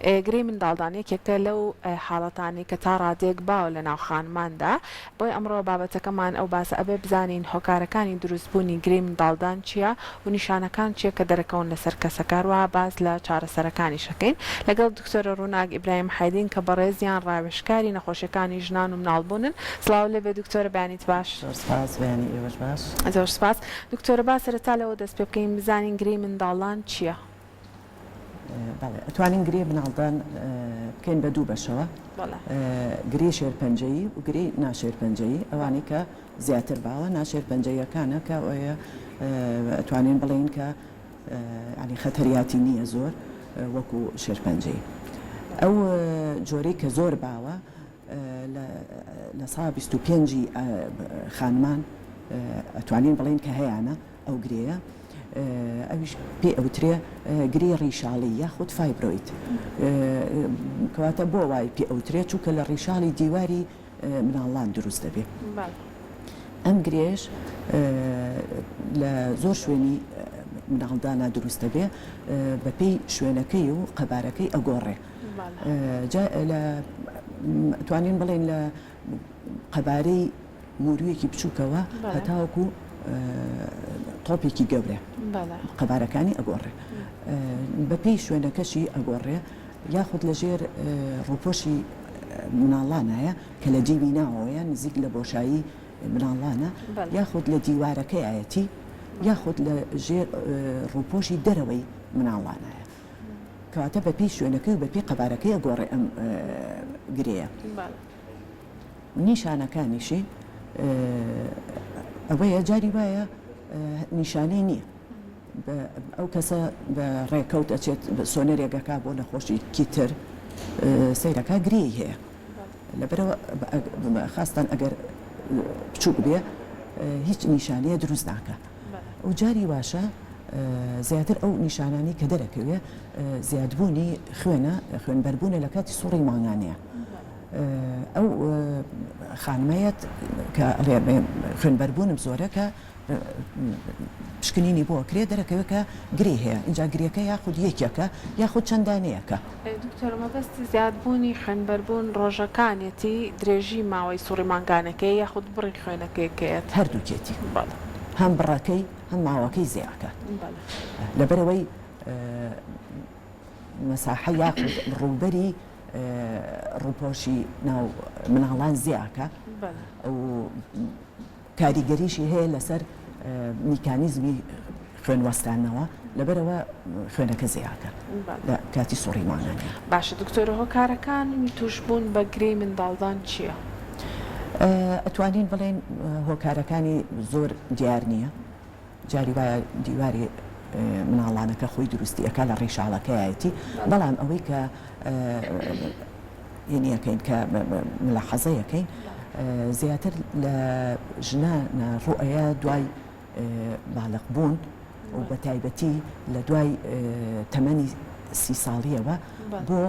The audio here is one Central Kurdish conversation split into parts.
گرەی منداڵدان یەکێکە لەو حاڵەتانی کە تا ڕادێک باوە لە ناو خانماندا. بۆی ئەمڕۆ بابەتەکەمان ئەو باسە ئەبێ بزانین هۆکارەکانی دروستبوونی گرەی منداڵدان چییە و نیشانەکان چیە کە دەرەکەون لەسەر کەسەکاروا باز لە چارەسەرەکانی شەکەین لەگەڵ دکتۆرە ڕووناک ئیبراهیم حەیدین کە بەڕێزیان ڕاوێژکاری نەخۆشیەکانی ژنان و مناڵبوونن. سڵاو لێبێ دکتۆرە، بەیانیت باش؟ سپاس، بەیانی ئێوەش باش. زۆر سپاس. دکتۆرە با سەرەتا لەوە دەست پێ بکەین بزانین گرەی منداڵان چییە؟ ئەتوانین گرەی منداڵدان بکەین بە دوو بەشەوە، گرەی شێرپەنجەیی و گرەی ناشێرپەنجەیی. ئەوانەی کە زیاتر باوە ناشێرپەنجەیەکانە کە ئەوەیە ئەتوانین بڵێن کە ینی خەتەریاتی نییە زۆر وەکو شێرپەنجەی. ئەو جۆرەی کە زۆر باوە لە ساڵ 25 خانمان ئەتوانین بڵێن کە هەیەە ئەو گرەیە. ئەویش پێ ئەوترێ گرەی ڕیشاڵی یاخود فایبرۆید. کەواتە بۆ وای پێ ئەوترێ چووکە لە ڕیشاڵی دیواری مناڵان دروست دەبێت. ئەم گرێش لە زۆر شوێنی مناڵدانە دروست دەبێ بە پێی شوێنەکەی و قەبارەکەی ئەگۆڕێ. توانین بڵێن لە قەبارەی مورویەکی بچووکەوە هەتاوەکو تۆپێکی گەورە قەبارەکانی ئەگۆڕێ. بە پێی شوێنەکەشی ئەگۆڕێ یاخود لەژێر ڕووپۆشی مناڵانایە کە لە جیبی ناوەیە نزیک لە بۆشایی مناڵانە، یاخود لە دیوارەکەی ئاەتی، یاخود لە ژێر ڕووپۆشی دەرەوەی مناڵانایە. کەواتە بە پێی شوێنەکەی و بە پێی قەبارەکەی ئەگۆڕێ ئەم گرەیە. نیشانەکانیشی ئەوەیە جاری وایە نیشانەی نییە. ئەو کەسە بە ڕێکەوت ئەچێت سۆنەرێگەکە بۆ نەخۆشیکی تر سەیرەکە گرەی هەیە. لەبەرەوە خاستان ئەگەر بچووک بێ هیچ نیشانەیە دروست ناکە. و جاری واشە زیاتر ئەو نیشانانی کە دەرەکەوێ زیادبوونی خوێنبەربوونە لە کاتی سوڕی ماڵانەیە. ئەو خانمەیەت کە خوێنبەربوونم زۆرە کە پشکنینی بۆ کرێ دەرەکەوێت کە گرێ هەیە. اینجا گرێەکە یاخود یەکێکە یاخود چەندانەیەکە. دکتۆرە مەبەستی زیادبوونی خوێنبەربوون ڕۆژەکانێتی درێژی ماوەی سوڕی مانگانەکەی یاخود بڕی خوێنەکەیکەیەت هەردووکێتی هەم بڕەکەی هەم ماوەکەی زیاکە. لەبەرەوەی مەساحە یاخود ڕووبەری ڕووپۆشی ناو مناڵان زیاکە و کاریگەریشی هەیە لەسەر میکانیزمی خوێنوەستانەوە، لەبەرەوە خوێنەکە زیاکە لە کاتی سوڕی مانگانە. باشە دکتۆرە، هۆکارەکانی توشبوون بە گرەی منداڵدان چییە؟ ئەتوانین بڵێن هۆکارەکانی زۆر دیار نییە. جاری وایە دیواری مناڵانەکە خۆی دروستیەکە لە ڕێشاڵەکەیەتی، بەڵام ئەوەی کە یەکەین کە ملاحەزەیەکەین زیاتر لە ژنانە ڕوئەیە دوای باڵق بوون و بە تایبەتی لە دوای تەمەنی 30 ساڵیەوە بۆ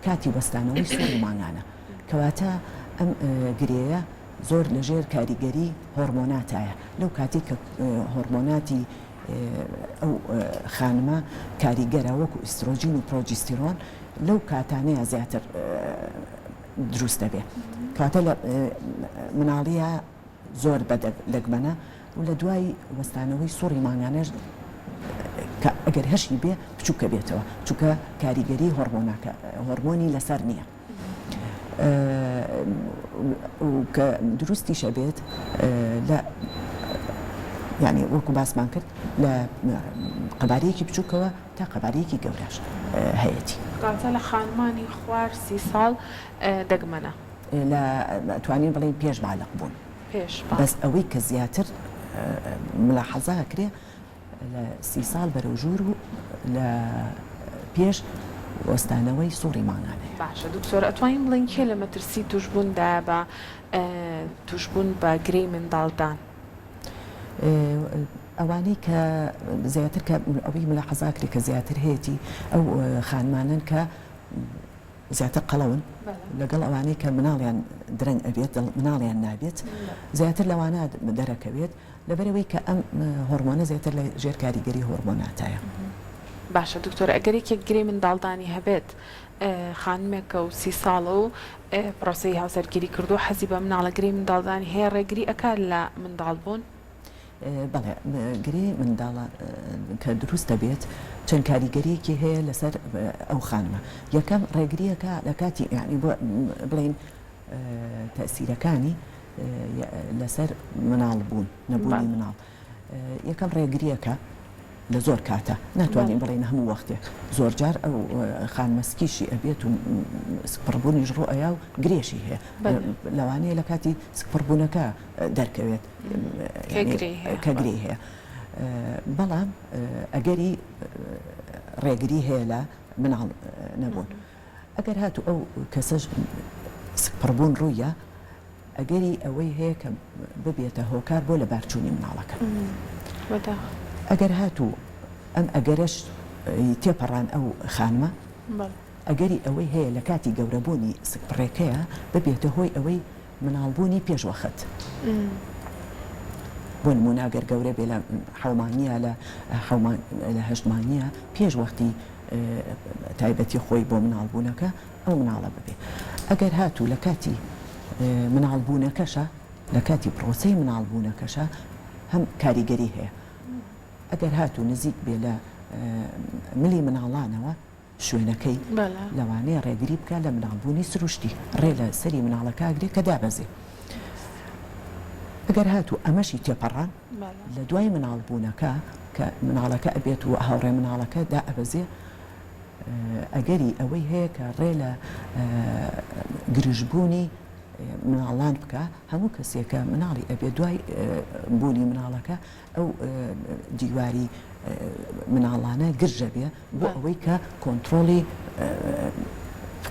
کاتی وەستانەوەی سوڕی مانگانە. کەواتە ئەم گرەیە زۆر لەژێر کاریگەری هۆرمۆناتایە. لەو کاتی کە هۆرمۆناتی ئەو خانمە کاریگەرە وەکو ئیسترۆجین و پرۆجستیرۆن لەو کاتانەیە زیاتر دروست دەبێت. کاتە لە مناڵیە زۆر بەدەگمەنە و لە دوای وەستانەوەی سوڕی مانگانەش ئەگەر هەشی بێ بچووکە بێتەوە، چونکە کاریگەری هۆرمۆنی لەسەر نییە. کە دروستیشە بێت لە یعنی وەکو باسمان کرد لە قەبارەیەکی بچووکەوە تا قەبارەیەکی گەورەش هەیەی. کاتە لە خانمانی خوار 30 ساڵ دەگمەنە لە توانین بڵێن پێش باڵق بوون. بەس ئەوەی کە زیاتر ملاحەزە کرێ لە 30 ساڵ بەرەوژوور و لە پێش وەستانەوەی سوڕی مانگانەیە. باشە دکتۆر، ئەتوانین بڵێن کێ لە مەترسی توشبووندا بە توشبوون بە گرەی منداڵدان؟ ئەوانەی کە زیاتر کە ئەوەی ملاحەزە کرێ کە زیاتر هەیەی ئەو خانمانن کە زیاتر قەڵەون لەگەڵ ئەوانەی کە مناڵیان درەنگ ئەبێت مناڵیان نابێت زیاتر لەوانە دەرەکەوێت لەبەرەوەی کە ئەم هۆرمۆنە زیاتر لە ژێر کاریگەری هۆرمۆناتایە. باشە دکتۆر ئەگەرێکێک گرێ منداڵدانی هەبێت خانمێکە و 30 ساڵە و پرۆسی هاوسەرگیری کردو حەزی بە مناڵە گرێ منداڵدانی هەیە ڕێگری ئەکات لە منداڵ بوون؟ بەڵێ گرێ منداڵە کە دروستە بێت چەند کاریگەریەکی هەیە لەسەر ئەو خانمە. یەکەم ڕێگریەکە لە کاتی یعنی بڵین تەسیرەکانی لەسەر مناڵ بوون نەبوونی مناڵ. یەکەم ڕێگریەکە لە زۆر کاتە ناتوانین بڵین هەموو وەختێک زۆر جار ئەو خانمەسکیشی ئەبێت و سپڕبوونی ژڕۆ ئەیا و گرێشی هەیە لەوانەیە لە کاتی سپڕبوونەکە دەرکەوێت کە گرێ هەیە. بەڵام ئەگەری ڕێگری هەیە لە مناڵ نەبوون ئەگەر هاتو ئەو کەسەش سپڕبوون ڕوویە ئەگەری ئەوەی هەیە کە ببێتە هۆکار بۆ لە بارچوونی مناڵەکە. ئەگەر هاتوو ئەم ئەگەرش تێپەڕان ئەو خانمە ئەگەری ئەوەی هەیە لە کاتی گەورەبوونی سکپڕێکەیە ببێتە هۆی ئەوەی مناڵبوونی پێشوەخت. بۆ نمونە ئەگەر گەورە بێ لە حەومانیە لە هەژمانیە پێشوەختی تایبەتی خۆی بۆ مناڵبوونەکە ئەو مناڵە ببێ. ئەگەر هاتوو لە کاتی مناڵبوونەکەشە لە کاتی پرۆسەی مناڵبوونەکەشە هەم کاریگەری هەیە. ئەگەر هاتوو نزیک بێ لە ملی مناڵانەوە شوێنەکەی لەوانەیە ڕێگری بکە لە مناڵبوونی سروشتی ڕێ لە سەری مناڵەکە ئەگرێ کە دابەزێ. ئەگەر هاتوو ئەمەشی تێپەڕان لە دوای مناڵبوونەکە کە مناڵەکە ئەبێت و هاوڕێ مناڵەکە دا ئەبەزێ ئەگەری ئەوەی هەیە کە ڕێ لە گرژبوونی مناڵان بکە هەموو کەسێکە مناڵی ئەبێ دوای بوونی مناڵەکە ئەو دیواری مناڵانە گرژە بێ بۆ ئەوەی کە کۆنتترۆلی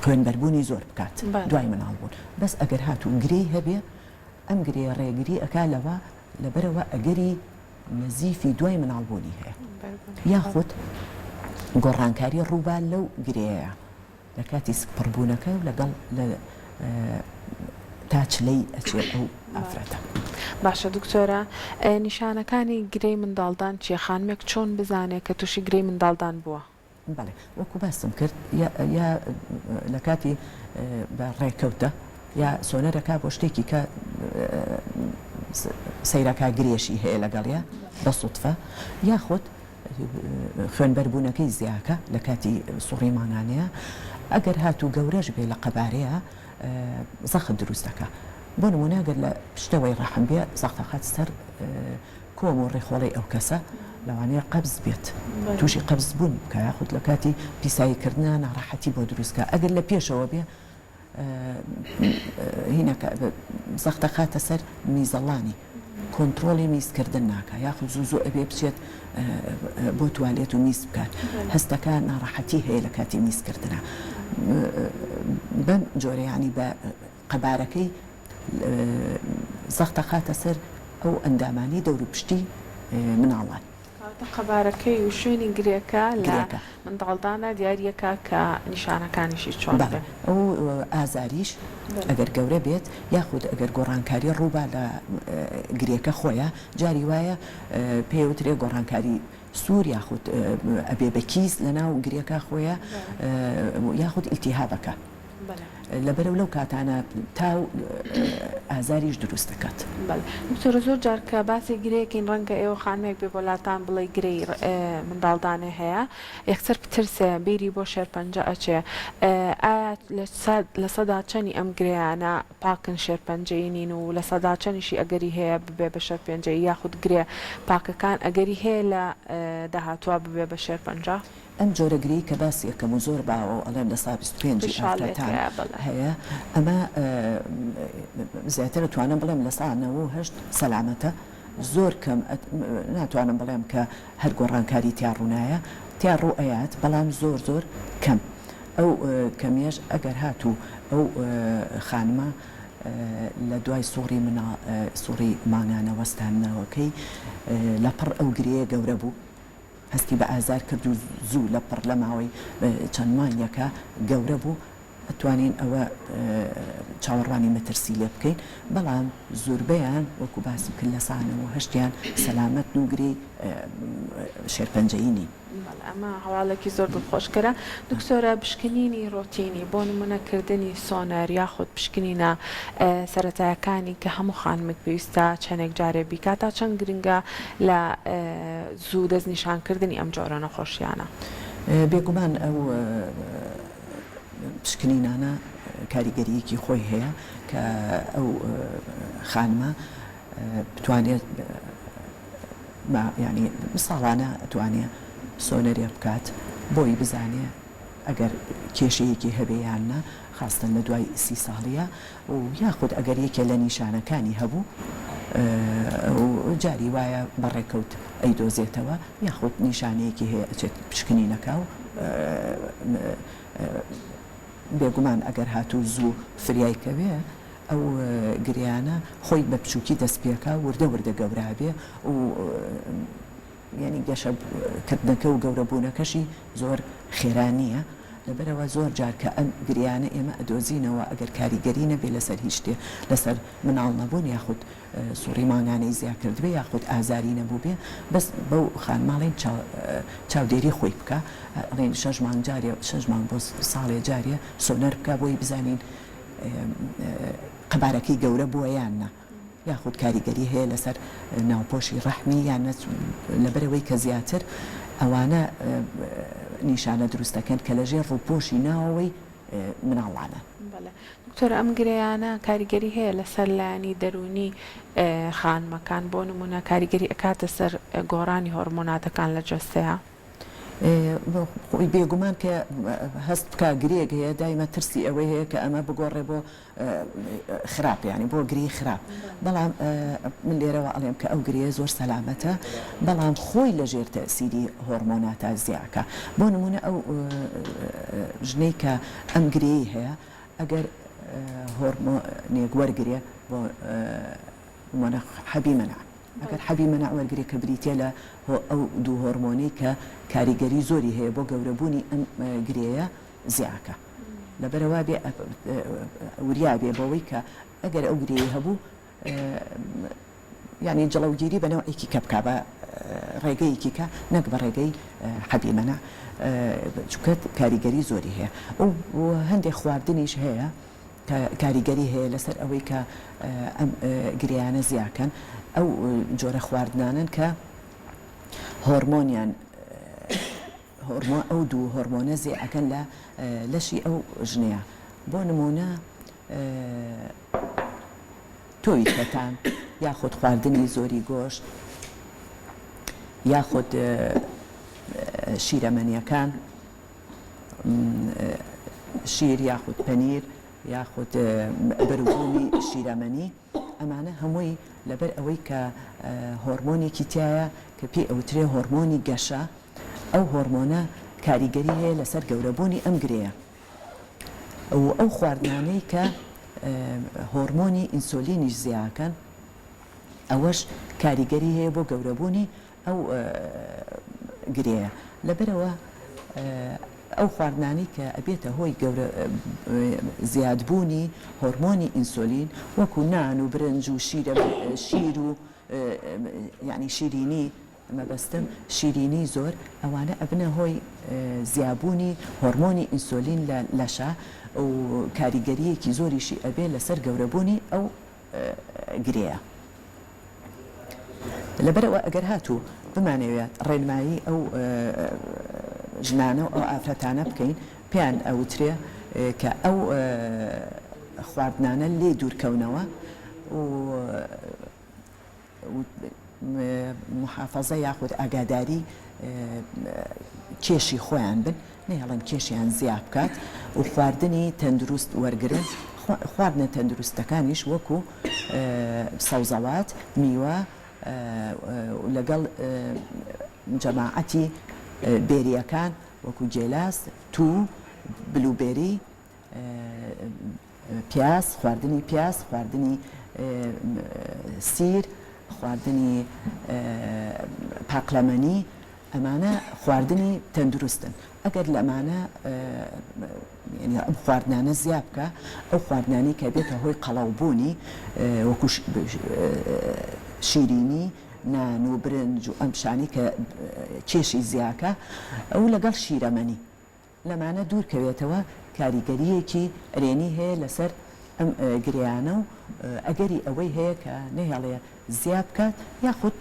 خوێنبەربوونی زۆر بکات دوای مناڵ بوون. بەس ئەگەر هاتوو گرەی هەبێ ئەم گرێ ڕێگری ئەکا لەوە لەبەرەوە ئەگەری نزیفی دوای مناڵبوونی هەیە یاخود گۆڕانکاری ڕووبان لەو گرەیە لە کاتی سپڕبوونەکە و لەگەڵ تاچلەی ئەچێت ئەو ئافرەتە. باشە دکتۆرە نیشانەکانی گرەی منداڵدان چیە؟ خانمێک چۆن بزانێت کە تووشی گرەی منداڵدان بووە؟ بەڵێ وەکو باسم کرد یا لە کاتی بە ڕێکەوتە یا سۆنەرەکە بۆ شتێکی کە سەیرەکە گرێشی هەیە لەگەڵە بە سوتفە یاخود خوێنبەربوونەکەی زیاکە لە کاتی سوڕی مانانەیە ئەگەر هاتوو گەورەش بێ لە قەبارەیە زەخت دروست دەکە. بۆ نمونە گەر لە شتەوەی ڕەحم بێ زەختەخات سەر کۆم و ڕێخۆڵی ئەو کەسە لەوانەیە قەبز بێت تووشی قەبز بوون بکە یاخود لە کاتی پیساییکردنە ناڕەحەتی بۆ دروستکە. ئەگەر لە پێشەوە بێ هینەکە زەختەخاتە سەر میزەڵانی کۆنتترۆلی میزکردن ناکە یاخود زوو ئەبێ بچێت بۆ توالێت و میز بکات هەستەکە ناڕەحەتی هەیە لە کاتی میزکردنە. بەم جۆرەیانی بە قەبارەکەی زەختەخاتە سەر ئەو ئەندامانی دەور و پشتی مناڵان. قەبارەکەی و شوێنی گرێکە لە منداڵدانە دیارریەکە کە نیشانەکانیشی چۆن ئەو ئازاریش ئەگەر گەورە بێت یاخود ئەگەر گۆڕانکاری ڕووبا لە گرێکە خۆیە جاری وایە پێوترێ گۆڕانکاری سوور یاخود ئەبێ بە کیس لە ناو گرێکە خۆیە یاخود ئیلتیهابەکە لەبەرەو لەو کاتانە تاو ئازاریش دروست دەکات. دکتۆر زۆر جار کە باسی گرەیەکین ڕەنگە ئێوە خانمێک بێ بۆلاتان بڵێ گرەی منداڵدانێ هەیە یەکسەر پترسێ بیری بۆ شێرپەنجە ئەچێ ئایا لە سەدا چەنی ئەم گرەیانە پاکن شێرپەنجەی نین و لە سەدا چەنیشی ئەگەری هەیە ببێ بە شێرپەنجەی یاخود گرێ پاکەکان ئەگەری هەیە لە داهاتوە ببێ بە شێرپەنجە؟ ئەم جۆرەگری کە باسی یەکەم و زۆر باوە ئەڵێم لە 25 ئافرەتان هەیە ئەمە زیاتر توانم بڵێم لە 98 سەلامەتە زۆر کەم ناتوانم بڵێم کە هەر گۆڕانکاری تیاڕوونایە تیاڕوو ئەیات بەڵام زۆر زۆر کەم. ئەو کەمیەش ئەگەر هاتوو ئەو خانمە لە دوای سوڕی مانانەوەستانەوەکەی لەپڕ ئەو گرەیە گەورە بوو هەستی بە ئازار کرد و زوو لە پڕ لە ماوەی چەند مانگێکە گەورە بوو ئەتوانین ئەوە چاوەڕوانی مەترسی لێ بکەین بەڵام زۆربەیان وەکو باسی کرد لە سانەوە هەشتیان سەلامەت نوگری شێرپەنجەیی نین. ئەمە هەواڵێکی زۆر دڵخۆشکەرە. دکتۆرە پشکنینی ڕۆتینی بۆ نمونەکردنی سۆنەر یاخود پشکنینە سەرەتایەکانی کە هەموو خانمێک پێویستە چەندێک جارێ بیکات تا چەند گرنگە لە زوو دەستنیشانکردنی ئەم جۆرە نەخۆشیانە؟ بێگومان ئەو پشکنینانە کاریگەریەکی خۆی هەیە کە ئەو خانمە بتوانێت ینی ساڵانە ئەتوانێت سۆنەرێ بکات بۆی بزانێ ئەگەر کێشەیەکی هەبێیاننا خاستن لە دوای 30 ساڵیە و یاخود ئەگەر یەکێ لە نیشانەکانی هەبوو جاری وایە بەڕێکەوت ئەیدۆزێتەوە یاخود نیشانەیەکی هەیە ئەچێت پشکنینەکە و بێگومان ئەگەر هاتوو زوو فریایکەوێ ئەو گریانە خۆی بە بچووکی دەستپێکە وردە وردە گەورابێ و ینی گەشەکردنەکە و گەورەبوونەکەشی زۆر خێرانیە لەبەرەوە زۆر جار کە ئەم گریانە ئێمە ئەدۆزینەوە ئەگەر کاریگەری نەبێ لەسەر هیچ شتێ لەسەر مناڵ نەبوون یاخود سوڕی ماگانەی زیاکردبێ یاخود ئازاری نەبوو بێ بەس بەو خانماڵین چاودێری خۆی بکە ئەڵێن 6 مانگ جارێ 6 مانگ بۆ ساڵێ جارێ سۆنەر بکە بۆی بزانین قەبارەکەی گەورە بووە یاننا یاخود کاریگەری هەیە لەسەر ناوپۆشی ڕەحمی یان لەبەرەوەی کە زیاتر ئەوانە نیشانە دروستەکەن کە لەژێر ڕووپۆشی ناوەوەی مناڵانە. دکتۆر ئەم گرەیانە کاریگەری هەیە لەسەر لایانی دەرونی خانمەکان بۆ نمونە کاریگەری ئەکاتە سەر گۆڕانی هۆرمۆناتەکان لە جەستەیە؟ خۆی بێگومان کە هەست بکە گرێک هەیە دایمە ترسی ئەوەی هەیە کە ئەمە بگۆڕێ بۆ خراپ ینی بۆ گری خراپ بەڵام من لێرەوە ئەڵێم کە ئەو گرێ زۆر سەلامەتە بەڵام خۆی لەژێر تەسیری هۆرمۆناتە زیاکە بۆ نمونە ئەو ژنەی کە ئەم گرەی هەیە ئەگەر هۆرمۆنێک وەرگێ بۆ حەبی مەنع ئەگەر حەبی مەنع وەرگێ کە بریتە لە ئەو دوو هۆرمۆنی کە کاریگەری زۆری هەیە بۆ گەورەبوونی ئەم گرەیە زیاکە لەبەرەوە بێ وریا بێ بەوەی کە ئەگەر ئەو گرەیە هەبوو ینی جڵەوگیری بەنەوەیەکی کە بکە بە ڕێگەیەکی کە نەک بە ڕێگەی حەبی مەنع چونکە کاریگەری زۆری هەیە و هەندێک خواردنیش هەیە کاریگەری هەیە لەسەر ئەوەی کە ئەم گریانە زیاکەن ئەو جۆرە خواردنانن کە هۆرمۆنیان ئەو دوو هۆرمۆنە زیعەکەن لە لەشی ئەو ژنەیە بۆ نمونە تۆی کەتان یاخود خواردنی زۆری گۆشت یاخود شیرەمەنیەکان شیر یاخود پەنیر یاخود بەروبوونی شیرەمەنی ئەمانە هەمووی لەبەر ئەوەی کە هۆرمۆنێکی تایە کە پێی ئەوترێ هۆرمۆنی گەشە ئەو هۆرمۆنە کاریگەری هەیە لەسەر گەورەبوونی ئەم گرەیە ئەو خواردنانەی کە هۆرمۆنی ئینسۆلینیش زیاکەن ئەوەش کاریگەری هەیە بۆ گەورەبوونی ئەو گرەیە لەبەرەوە ئەو خواردنانی کە ئەبێتە هۆی زیادبوونی هۆرمۆنی ئینسۆلین وەکو نان و برنج و شیر و یعنی شیرینی مەبەستم شیرینی زۆر ئەوانە ئەبنە هۆی زیابوونی هۆرمۆنی ئینسۆلین لە لەشە و کاریگەریەکی زۆریشی ئەبێ لەسەر گەورەبوونی ئەو گرەیە لەبەرەوە ئەگەر هاتوو بمانەوێت ڕێنمایی ئەو ژنانە و ئەو ئافرەتانە بکەین پێیان ئەوترێ کە ئەو خواردنانە لێ دوورکەونەوە و محافەزە یاخود ئاگاداری کێشی خۆیان بن نەیەڵێن کێشیان زیاد بکات و خواردنی تەندروست وەرگرن خواردنە تەندروستەکانیش وەکو سەوزەوات میوە لەگەڵ جەماعەتی بێریەکان وەکو جێلاس تو بلوبێری پیاز خواردنی پیاز خواردنی سیر خواردنی پاقلەمەنی ئەمانە خواردنی تەندروستن ئەگەر لەمانە یعنی ئەم خواردنانە زیاد بکە ئەو خواردنانی کە بێتە هۆی قەڵاوبوونی وەکو شیرینی نان و برنج و ئەم شانی کە کێشی زیاکە ئەو لەگەڵ شیرەمەنی لەمانە دوورکەوێتەوە کاریگەریەکی ئەرێنی هەیە لەسەر ئەم گریانە و ئەگەری ئەوەی هەیە کە نەهێڵەیە زیاد بکات یاخود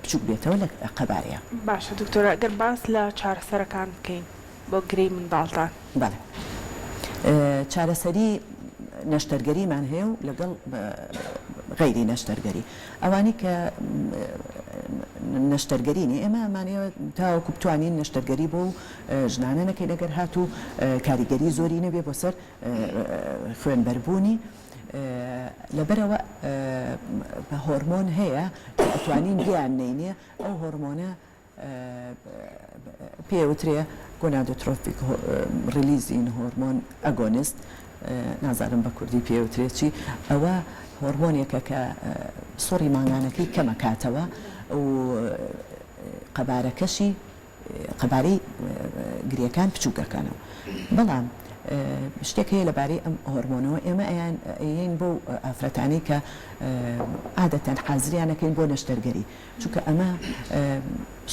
بچوک بێتەوە لە قەبارەیە. باشە دکتۆرە ئەگەر باس لە چارەسەرەکان بکەین بۆ گرەی منداڵدان. بەڵێ چارەسەری نەشتەرگەریمان هەیە و لەگەڵ غەیری نەشتەرگەری ئەوانی کە نەشتەرگەرینی ئێمە ئەمانەوە تاوەکو بتوانین نەشتەرگەری بۆ ژنانە نەکەی لەگەر هاتوو کاریگەری زۆری نەبێ بۆ سەر خوێنبەربوونی لەبەرەوە هۆرمۆن هەیە ئەتوانین بیان نینێ ئەو هۆرمۆنە پێوترێ گۆنادۆترۆفیک ریلیزین هۆرمۆن ئەگۆنست نازانم بە کوردی پێوترێکی ئەوە هۆرمۆنێکە کە سۆڕی ماگانەکەی کەمەکاتەوە و قەبارەکەشی قەبارەی گریەکان بچووکەکانەوە بەڵام شتێک هەیە لەبارەی ئەم هۆرمۆنەوە ئێمە ئەیین بۆ ئافرەتانی کە عادەتەن حازریانەکەین بۆ نەشتەرگەری چونکە ئەمە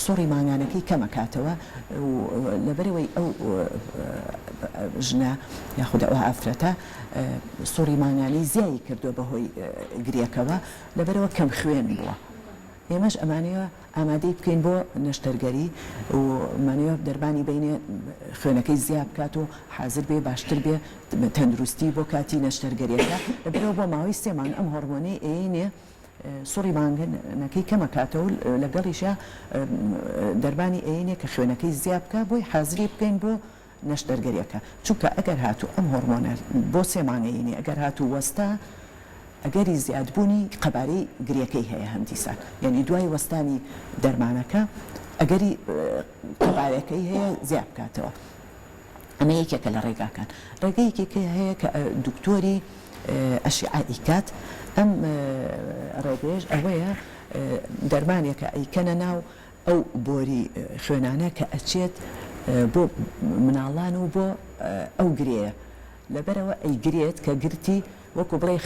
سۆڕی ماگانەکەی کەمەکاتەوە لەبەرەوەی ئەو ژنە یاخود ئەو ئافرەتە سۆڕی ماگانی زیایی کردووە بەهۆی گریەکەوە لەبەرەوە کەم خوێن بووە. ئێمەش ئەمانەیە ئامادەی بکەین بۆ نەشتەرگەری و مانەوە دەربانی بینێ خوێنەکەی زیاد بکات و حازر بێ باشتر بێ تەندروستی بۆ کاتی نەشتەرگەریەکە لەبەرەوە بۆ ماوەی 3 مانگ ئەم هۆرمۆنەی ئێنێ سۆڕی ماگەنەکەی کەمەکاتەوە لەگەڵیشە دەربانی ئێنێ کە خوێنەکەی زیاد بکە بۆی حازری بکەین بۆ نەشتەرگەریەکە چونکە ئەگەر هاتوو ئەم هۆرمۆنە بۆ 3 مانگەیینی ئەگەر هاتوو وەستا ئەگەری زیادبوونی قەبارەی گریەکەی هەیە هەندیسان یعنی دوای وەستانی دەرمانەکە ئەگەری قەبارەکەی هەیە زیاد بکاتەوە ئەمە یەکێکە لە ڕێگاکان ڕێگەیەکی هەیە کە دکتۆری ئەشعاعی کات ئەم ڕێگەیەش ئەوەیە دەرمانێکە ئەیکەنە ناو ئەو بۆری خوێنانە کە ئەچێت بۆ مناڵان و بۆ ئەو گرەیە لەبەرەوە ئەیگرێت کە گرتی وەکو بڵێ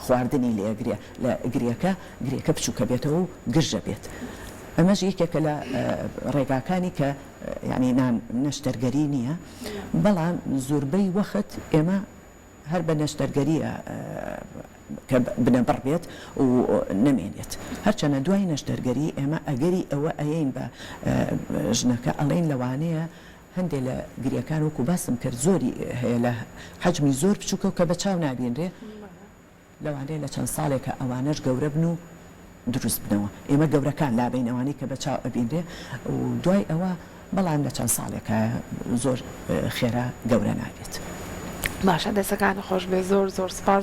خواردنی لێگرێ لە گرێکە بچووکە بێتەوە و گرژە بێت ئەمەش یەکێکە لە ڕێگاکانی کە یعنی نەشتەرگەری نییە بەڵام زۆربەی وەخت ئێمە هەر بە نەشتەرگەریە کە بنەبڕ بێت و نەمێنێت هەرچەنە دوای نەشتەرگەری ئێمە ئەگەری ئەوە ئەیین بە ژنەکە ئەڵێن لەوانەیە هەندێک لە گریەکان وەکو باسم کرد زۆری هەیە لە حەجمی زۆر بچووکە کە بە چاو نابینرێ لەوانەیە لە چەند ساڵێکە ئەوانەش گەورە بن و دروست بنەوە ئێمە گەورەکان لابین ئەوانەی کە بە چاو ئەبینرێ و دوای ئەوە بەڵام لە چەند ساڵێکە زۆر خێرا گەورە نابێت. باشە دەستەکان خۆش بێ زۆر سپاس